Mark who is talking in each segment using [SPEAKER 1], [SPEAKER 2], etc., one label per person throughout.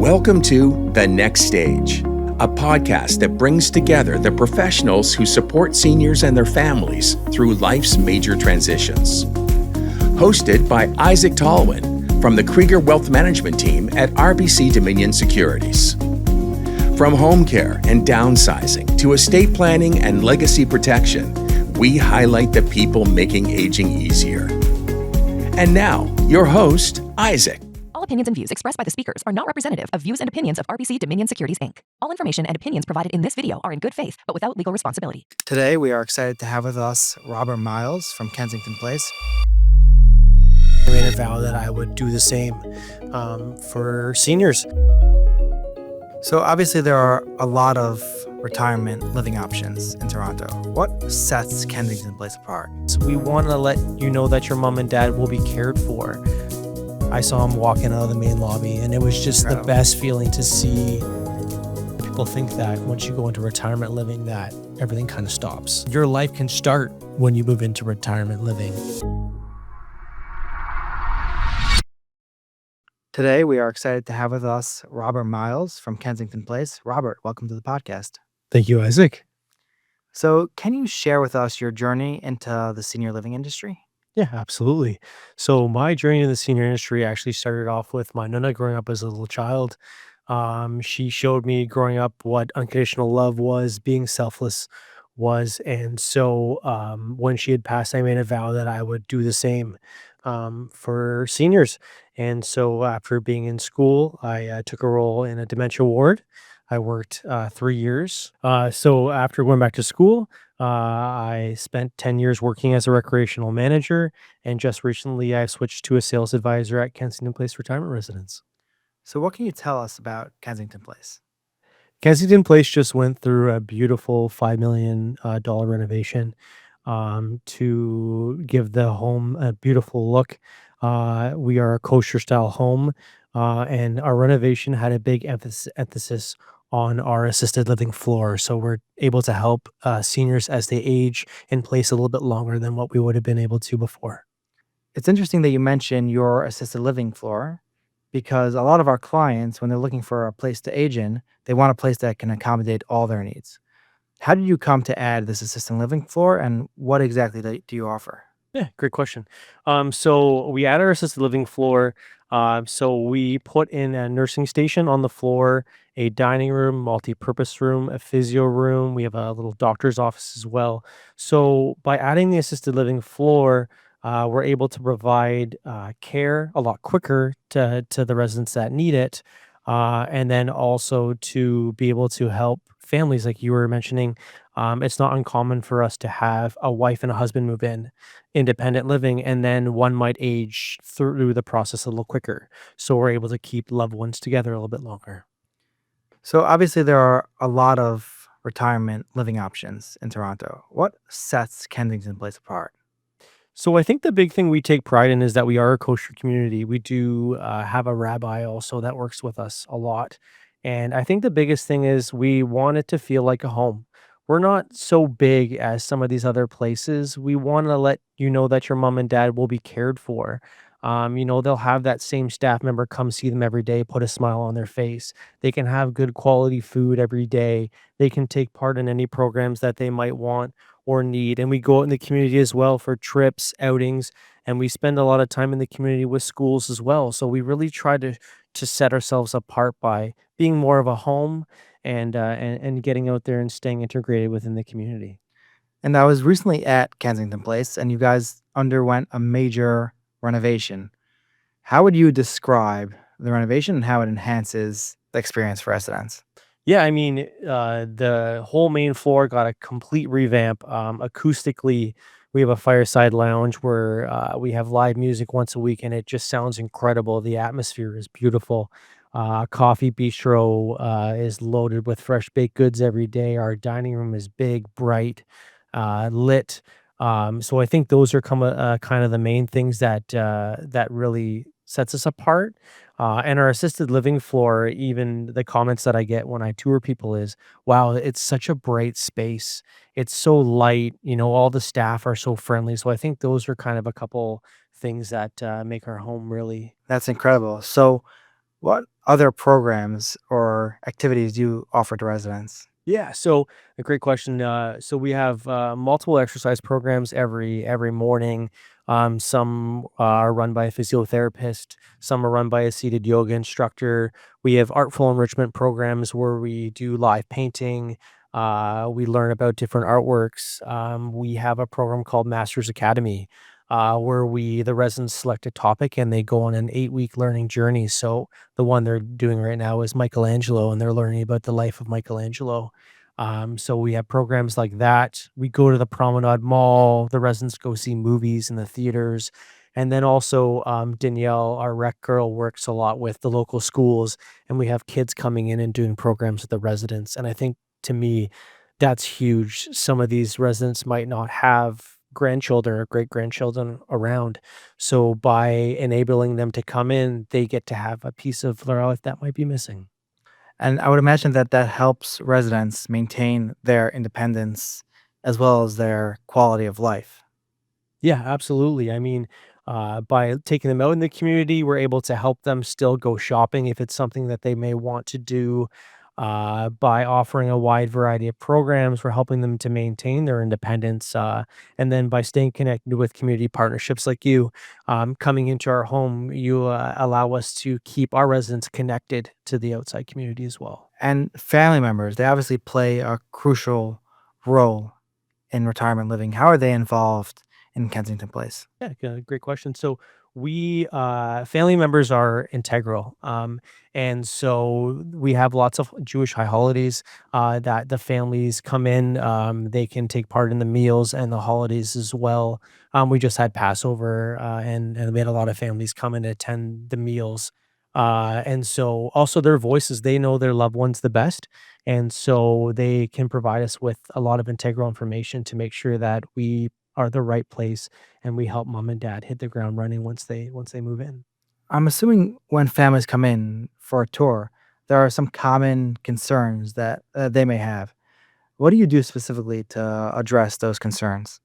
[SPEAKER 1] Welcome to The Next Stage, a podcast that brings together the professionals who support seniors and their families through life's major transitions. Hosted by Isaac Tallwin from the Krygier Wealth Management team at RBC Dominion Securities. From home care and downsizing to estate planning and legacy protection, we highlight the people making aging easier. And now, your host, Isaac.
[SPEAKER 2] All opinions and views expressed by the speakers are not representative of views and opinions of RBC Dominion Securities, Inc. All information and opinions provided in this video are in good faith, but without legal responsibility.
[SPEAKER 3] Today, we are excited to have with us Robert Miles from Kensington Place. I made a vow that I would do the same for seniors. So obviously, there are a lot of retirement living options in Toronto. What sets Kensington Place apart?
[SPEAKER 4] So we want to let you know that your mom and dad will be cared for. I saw him walking out of the main lobby, and it was just the best feeling to see. People think that once you go into retirement living that everything kind of stops. Your life can start when you move into retirement living.
[SPEAKER 3] Today, we are excited to have with us Robert Miles from Kensington Place. Robert, welcome to the podcast.
[SPEAKER 4] Thank you, Isaac.
[SPEAKER 3] So can you share with us your journey into the senior living industry?
[SPEAKER 4] Yeah, absolutely. So my journey in the senior industry actually started off with my nana growing up as a little child. She showed me growing up what unconditional love was, being selfless was. And so when she had passed, I made a vow that I would do the same for seniors. And so after being in school, I took a role in a dementia ward. I worked 3 years. So after going back to school, I spent 10 years working as a recreational manager, and just recently I switched to a sales advisor at Kensington Place Retirement Residence.
[SPEAKER 3] So what can you tell us about Kensington Place?
[SPEAKER 4] Kensington Place just went through a beautiful $5 million renovation to give the home a beautiful look. We are a kosher style home, and our renovation had a big emphasis on our assisted living floor. So we're able to help seniors as they age in place a little bit longer than what we would have been able to before.
[SPEAKER 3] It's interesting that you mention your assisted living floor because a lot of our clients, when they're looking for a place to age in, they want a place that can accommodate all their needs. How did you come to add this assisted living floor, and what exactly do you offer?
[SPEAKER 4] Yeah, great question. So we added our assisted living floor. So we put in a nursing station on the floor, a dining room, multi-purpose room, a physio room. We have a little doctor's office as well. So by adding the assisted living floor, we're able to provide care a lot quicker to the residents that need it. And then also to be able to help families like you were mentioning. It's not uncommon for us to have a wife and a husband move in, independent living, and then one might age through the process a little quicker. So we're able to keep loved ones together a little bit longer.
[SPEAKER 3] So obviously there are a lot of retirement living options in Toronto. What sets Kensington Place apart?
[SPEAKER 4] So I think the big thing we take pride in is that we are a kosher community. We do have a rabbi also that works with us a lot. And I think the biggest thing is we want it to feel like a home. We're not so big as some of these other places. We want to let you know that your mom and dad will be cared for. They'll have that same staff member come see them every day, put a smile on their face. They can have good quality food every day. They can take part in any programs that they might want or need. And we go out in the community as well for trips, outings, and we spend a lot of time in the community with schools as well. So we really try to set ourselves apart by being more of a home and getting out there and staying integrated within the community.
[SPEAKER 3] And I was recently at Kensington Place, and you guys underwent a major renovation. How would you describe the renovation and how it enhances the experience for residents?
[SPEAKER 4] Yeah, I mean, the whole main floor got a complete revamp. Acoustically, we have a fireside lounge where we have live music once a week, and it just sounds incredible. The atmosphere is beautiful. Coffee bistro is loaded with fresh baked goods every day. Our dining room is big, bright, lit. So I think those are kind of the main things that really sets us apart. And our assisted living floor, even the comments that I get when I tour people is, wow, it's such a bright space. It's so light, all the staff are so friendly. So I think those are kind of a couple things that make our home really.
[SPEAKER 3] That's incredible. So what other programs or activities you offer to residents?
[SPEAKER 4] Yeah, so a great question. So we have multiple exercise programs every morning. Some are run by a physiotherapist. Some are run by a seated yoga instructor. We have artful enrichment programs where we do live painting. We learn about different artworks. We have a program called Masters Academy, where the residents select a topic and they go on an 8-week learning journey. So the one they're doing right now is Michelangelo, and they're learning about the life of Michelangelo. So we have programs like that. We go to the Promenade Mall. The residents go see movies in the theaters. And then also, Danielle, our rec girl, works a lot with the local schools, and we have kids coming in and doing programs with the residents. And I think to me, that's huge. Some of these residents might not have grandchildren or great grandchildren around. So by enabling them to come in, they get to have a piece of their life that might be missing.
[SPEAKER 3] And I would imagine that that helps residents maintain their independence as well as their quality of life.
[SPEAKER 4] Yeah, absolutely. I mean, by taking them out in the community, we're able to help them still go shopping if it's something that they may want to do. By offering a wide variety of programs, we're helping them to maintain their independence. And then by staying connected with community partnerships like you, coming into our home, you allow us to keep our residents connected to the outside community as well.
[SPEAKER 3] And family members, they obviously play a crucial role in retirement living. How are they involved in Kensington Place?
[SPEAKER 4] Yeah, great question. So we family members are integral, and so we have lots of Jewish high holidays that the families come in. They can take part in the meals and the holidays as well. We just had Passover, and we had a lot of families come and attend the meals. And so also their voices, they know their loved ones the best. And so they can provide us with a lot of integral information to make sure that we are the right place and we help mom and dad hit the ground running once they move in.
[SPEAKER 3] I'm assuming when families come in for a tour, there are some common concerns that they may have. What do you do specifically to address those concerns?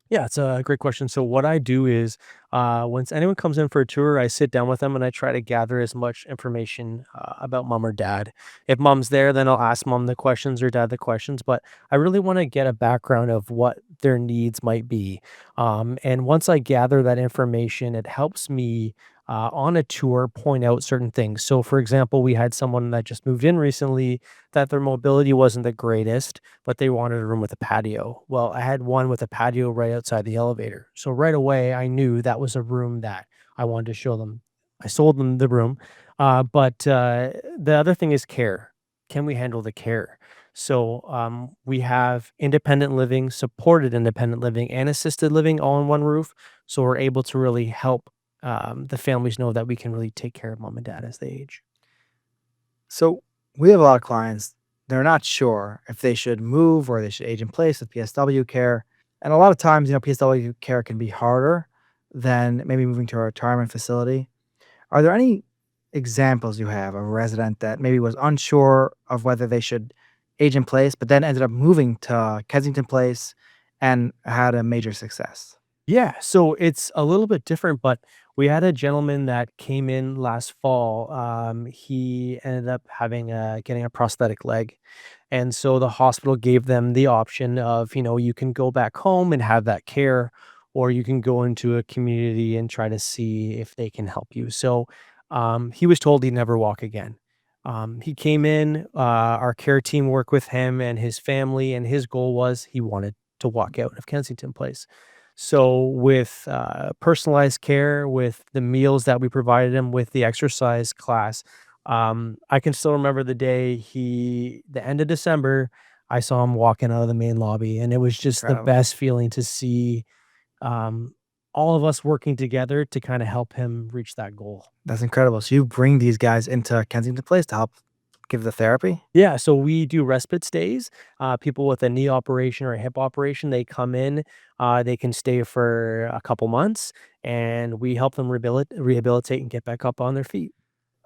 [SPEAKER 4] Yeah, it's a great question. So what I do is, once anyone comes in for a tour, I sit down with them and I try to gather as much information about mom or dad. If mom's there, then I'll ask mom the questions or dad the questions. But I really want to get a background of what their needs might be. And once I gather that information, it helps me on a tour point out certain things. So, for example, we had someone that just moved in recently that their mobility wasn't the greatest, but they wanted a room with a patio. Well, I had one with a patio right outside the elevator. So right away, I knew that was a room that I wanted to show them. I sold them the room. But the other thing is care. Can we handle the care? So we have independent living, supported independent living, and assisted living all in one roof. So we're able to really help the families know that we can really take care of mom and dad as they age.
[SPEAKER 3] So we have a lot of clients. They're not sure if they should move or they should age in place with PSW care. And a lot of times, PSW care can be harder than maybe moving to a retirement facility. Are there any examples you have of a resident that maybe was unsure of whether they should age in place, but then ended up moving to Kensington Place and had a major success?
[SPEAKER 4] Yeah, so it's a little bit different, but we had a gentleman that came in last fall. He ended up getting a prosthetic leg, and so the hospital gave them the option of, you can go back home and have that care, or you can go into a community and try to see if they can help you. So he was told he'd never walk again. He came in, our care team worked with him and his family, and his goal was he wanted to walk out of Kensington Place. So with personalized care, with the meals that we provided him, with the exercise class, I can still remember the end of December, I saw him walking out of the main lobby, and it was just the
[SPEAKER 3] Incredible.
[SPEAKER 4] best feeling to see um, all of us working together to kind of help him reach that goal.
[SPEAKER 3] That's incredible. So you bring these guys into Kensington Place to help give the therapy?
[SPEAKER 4] Yeah, so we do respite stays. People with a knee operation or a hip operation, they come in, they can stay for a couple months, and we help them rehabilitate and get back up on their feet.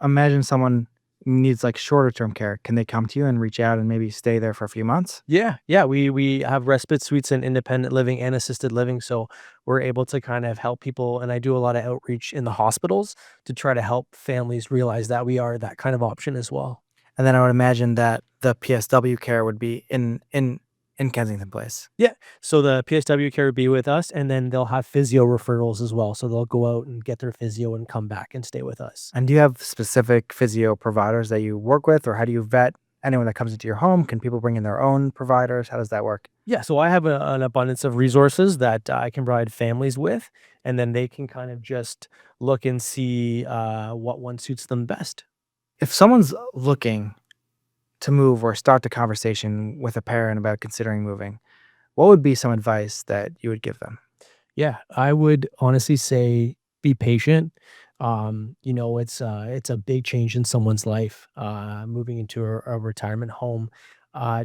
[SPEAKER 3] Imagine someone needs like shorter term care, can they come to you and reach out and maybe stay there for a few months?
[SPEAKER 4] Yeah, we have respite suites and independent living and assisted living, so we're able to kind of help people, and I do a lot of outreach in the hospitals to try to help families realize that we are that kind of option as well.
[SPEAKER 3] And then I would imagine that the PSW care would be in Kensington Place.
[SPEAKER 4] Yeah, so the PSW care would be with us, and then they'll have physio referrals as well, so they'll go out and get their physio and come back and stay with us.
[SPEAKER 3] And do you have specific physio providers that you work with, or how do you vet anyone that comes into your home? Can people bring in their own providers? How does that work?
[SPEAKER 4] Yeah, so I have an abundance of resources that I can provide families with, and then they can kind of just look and see what one suits them best.
[SPEAKER 3] If someone's looking to move or start the conversation with a parent about considering moving, what would be some advice that you would give them?
[SPEAKER 4] Yeah, I would honestly say be patient. It's a big change in someone's life, moving into a retirement home.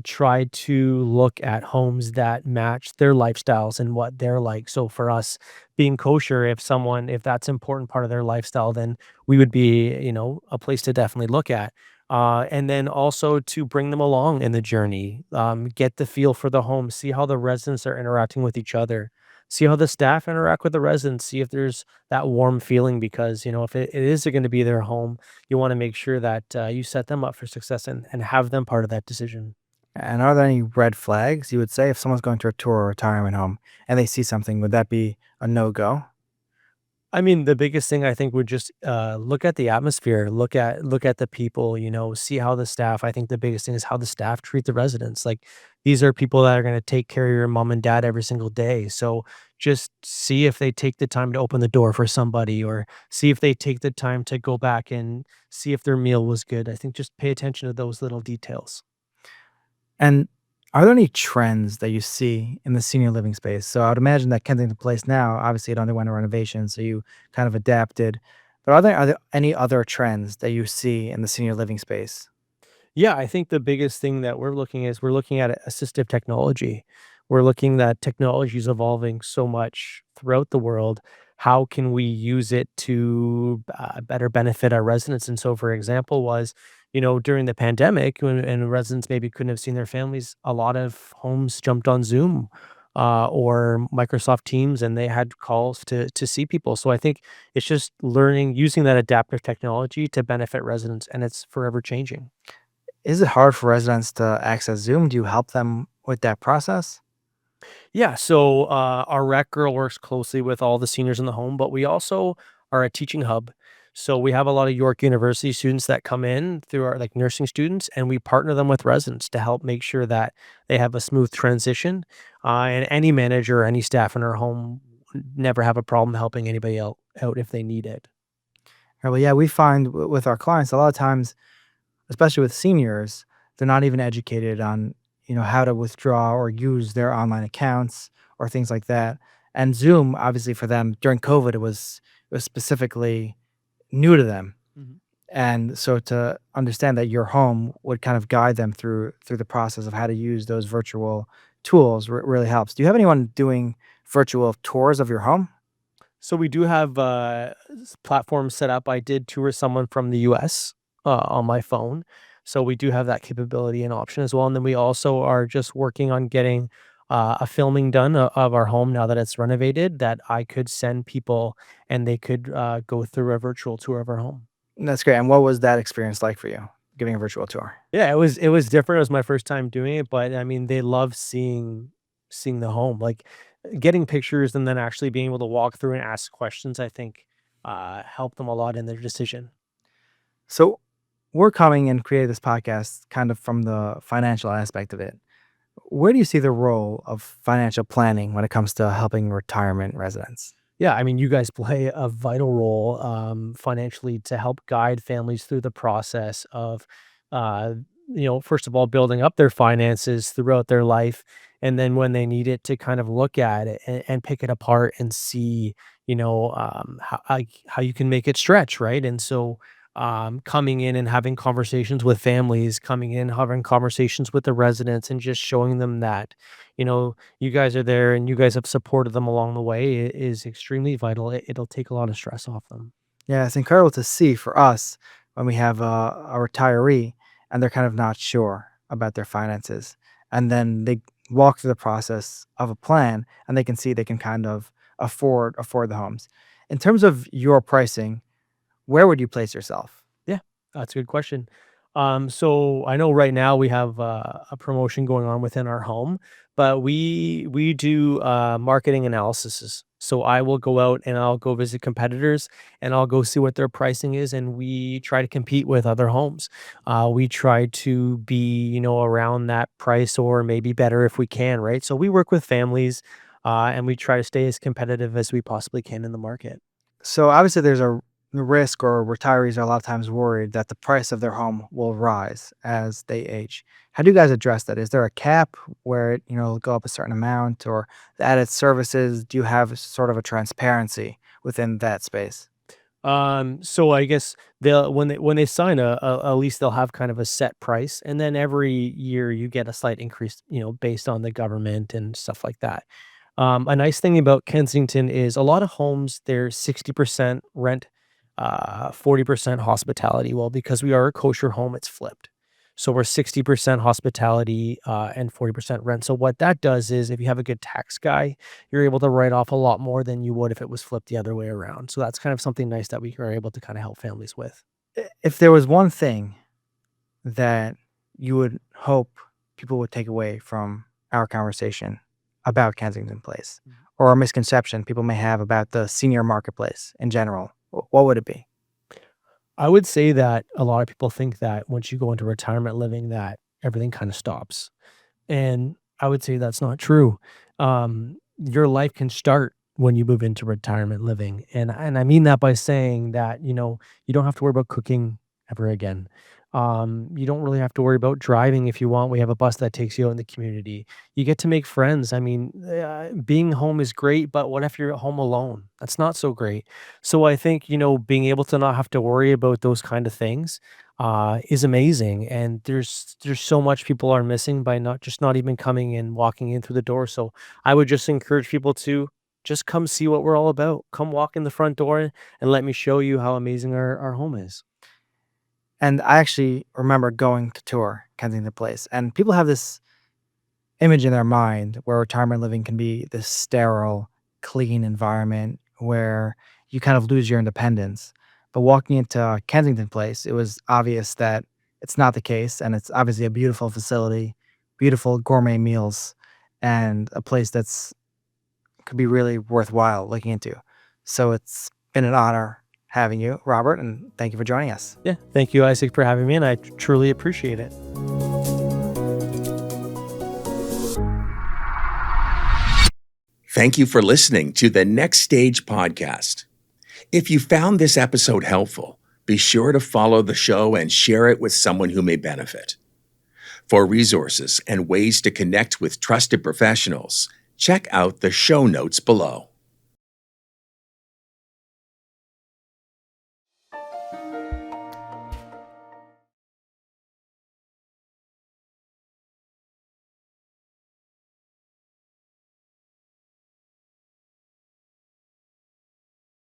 [SPEAKER 4] Try to look at homes that match their lifestyles and what they're like. So for us, being kosher, if that's important part of their lifestyle, then we would be, a place to definitely look at. And then also to bring them along in the journey, get the feel for the home, see how the residents are interacting with each other, see how the staff interact with the residents, see if there's that warm feeling because, if it is going to be their home, you want to make sure that you set them up for success and have them part of that decision.
[SPEAKER 3] And are there any red flags you would say if someone's going to a tour or retirement home and they see something, would that be a no go?
[SPEAKER 4] I mean, the biggest thing I think would just look at the atmosphere, look at the people, see how the staff. I think the biggest thing is how the staff treat the residents. Like these are people that are going to take care of your mom and dad every single day. So just see if they take the time to open the door for somebody, or see if they take the time to go back and see if their meal was good. I think just pay attention to those little details.
[SPEAKER 3] And are there any trends that you see in the senior living space? So I would imagine that Kensington Place now, obviously it underwent a renovation, so you kind of adapted. But are there any other trends that you see in the senior living space?
[SPEAKER 4] Yeah, I think the biggest thing that we're looking at assistive technology. We're looking that technology is evolving so much throughout the world. How can we use it to better benefit our residents? And so, for example, was during the pandemic when and residents maybe couldn't have seen their families, a lot of homes jumped on Zoom or Microsoft Teams, and they had calls to see people. So I think it's just learning using that adaptive technology to benefit residents, and it's forever changing.
[SPEAKER 3] Is it hard for residents to access Zoom? Do you help them with that process?
[SPEAKER 4] Yeah, so our rec girl works closely with all the seniors in the home, but we also are a teaching hub. So we have a lot of York University students that come in through our like nursing students, and we partner them with residents to help make sure that they have a smooth transition. And any manager or any staff in our home never have a problem helping anybody else out if they need it.
[SPEAKER 3] Well, yeah, we find with our clients a lot of times, especially with seniors, they're not even educated on, how to withdraw or use their online accounts or things like that. And Zoom, obviously for them during COVID, it was specifically new to them.
[SPEAKER 4] Mhm.
[SPEAKER 3] And so to understand that your home would kind of guide them through the process of how to use those virtual tools really helps. Do you have anyone doing virtual tours of your home?
[SPEAKER 4] So we do have platforms set up. I did tour someone from the US on my phone. So we do have that capability and option as well. And then we also are just working on getting a filming done of our home now that it's renovated that I could send people and they could go through a virtual tour of our home.
[SPEAKER 3] That's great. And what was that experience like for you, giving a virtual tour?
[SPEAKER 4] Yeah, it was different. It was my first time doing it, but I mean, they love seeing the home, like getting pictures and then actually being able to walk through and ask questions. I think helped them a lot in their decision.
[SPEAKER 3] So we're coming and created this podcast kind of from the financial aspect of it. Where do you see the role of financial planning when it comes to helping retirement residents?
[SPEAKER 4] Yeah, I mean, you guys play a vital role financially to help guide families through the process of, uh, first of all, building up their finances throughout their life. And then when they need it to kind of look at it and pick it apart and see, how you can make it stretch, right? And so coming in and having conversations with families, coming in, having conversations with the residents, and just showing them that, you guys are there and you guys have supported them along the way is extremely vital. It'll take a lot of stress off them.
[SPEAKER 3] Yeah, it's incredible to see for us when we have a retiree and they're kind of not sure about their finances. And then they walk through the process of a plan and they can see they can kind of afford the homes. In terms of your pricing, where would you place yourself?
[SPEAKER 4] Yeah, that's a good question. So I know right now we have a promotion going on within our home, but we do marketing analyses. So I will go out and I'll go visit competitors and I'll go see what their pricing is, and we try to compete with other homes. We try to be, around that price or maybe better if we can, right? So we work with families, and we try to stay as competitive as we possibly can in the market.
[SPEAKER 3] So obviously there's a risk, or retirees are a lot of times worried that the price of their home will rise as they age. How do you guys address that? Is there a cap where it'll go up a certain amount, or the added services? Do you have sort of a transparency within that space?
[SPEAKER 4] So I guess they'll when they sign a lease, they'll have kind of a set price, and then every year you get a slight increase, based on the government and stuff like that. A nice thing about Kensington is a lot of homes, they're 60% rent, 40% hospitality. Well, because we are a kosher home, it's flipped. So we're 60% hospitality, and 40% rent. So what that does is if you have a good tax guy, you're able to write off a lot more than you would if it was flipped the other way around. So that's kind of something nice that we are able to kind of help families with.
[SPEAKER 3] If there was one thing that you would hope people would take away from our conversation about Kensington Place, or a misconception people may have about the senior marketplace in general, what would it be?
[SPEAKER 4] I would say that a lot of people think that once you go into retirement living that everything kind of stops. And I would say that's not true. Your life can start when you move into retirement living. And I mean that by saying that, you don't have to worry about cooking ever again. You don't really have to worry about driving if you want. We have a bus that takes you out in the community. You get to make friends. I mean, being home is great, but what if you're at home alone? That's not so great. So I think, being able to not have to worry about those kind of things is amazing. And there's so much people are missing by not even coming and walking in through the door. So I would just encourage people to just come see what we're all about. Come walk in the front door and let me show you how amazing our home is.
[SPEAKER 3] And I actually remember going to tour Kensington Place, and people have this image in their mind where retirement living can be this sterile, clean environment where you kind of lose your independence. But walking into Kensington Place, it was obvious that it's not the case, and it's obviously a beautiful facility, beautiful gourmet meals, and a place that's could be really worthwhile looking into. So it's been an honor having you, Robert, and thank you for joining us.
[SPEAKER 4] Yeah. Thank you, Isaac, for having me, and I truly appreciate it.
[SPEAKER 1] Thank you for listening to the Next Stage podcast. If you found this episode helpful, be sure to follow the show and share it with someone who may benefit. For resources and ways to connect with trusted professionals, check out the show notes below.